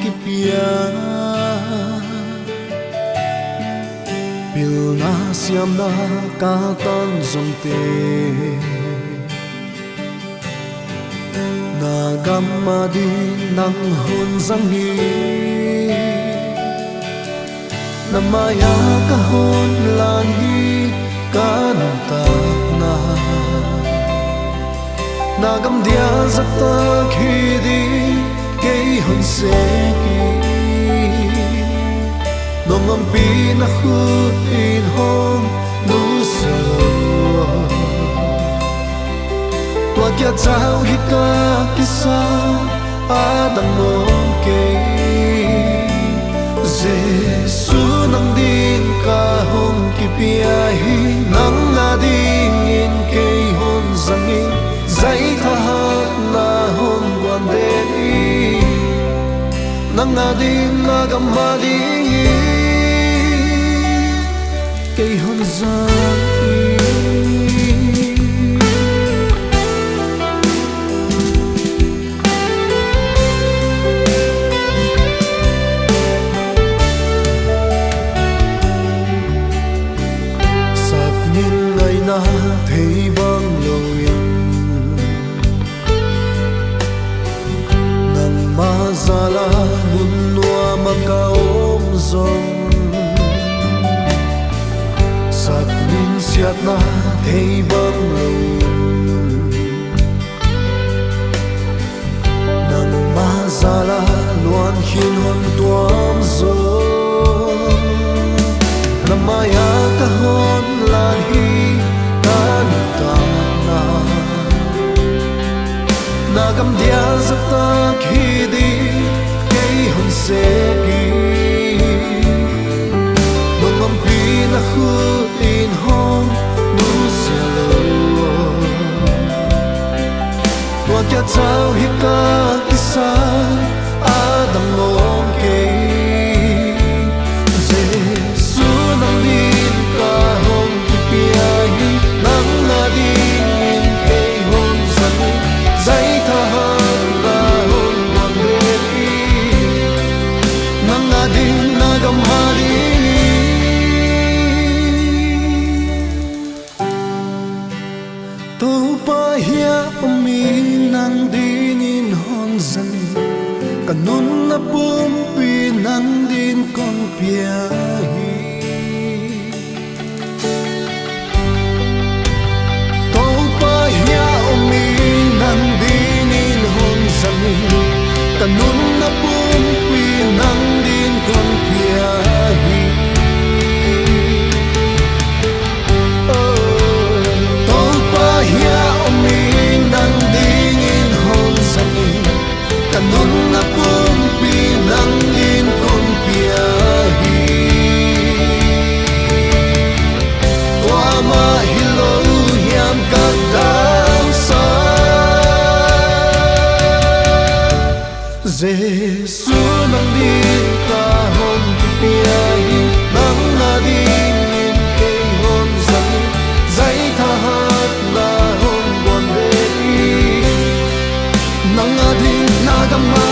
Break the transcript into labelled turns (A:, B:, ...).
A: kipia pil na siam na katan zonte nagamadi nang hun zangi namaya kahon langi kantak na nagam dia zakta khidi kei hun seki nongam pina khut in hom nu so tua kia chao hi ka kisa adang nom kei Giêsu nang din ka hom kipia hi nang na ding in kei hon zangin zai thahat na hom wan deni nang na din na gamadi kei hon zangin na thấy băng lối nang ma zala nun noa makaom zong sat nin siat na thấy băng lối nang ma zala loan hin hon tuam zong namaya kahon lan hi nagam dia zakta khidi kei hon seki nongam pina khut in hom nu selo tua kia chao hi ka kisa adam long kei Giêsu nang din ka hom kipia hi nang na din in kei hom zani zai thahat na hom wan deni nang na din na gamari to pa hia mi nang din in hon zani kanun na pum pi nang din kon pia hi to pa hia mi nang din in hon zani kanun na pum pi nang din kon pia hi to pa hia mi nang din in hon zani kanun na pum pi nang din kon pia hi tua ma hilo hiam kak dam sa Giêsu nang din ka hom kipia hi nang na din in kei hom zani zai thahat na hom wan deni nang na din na gamma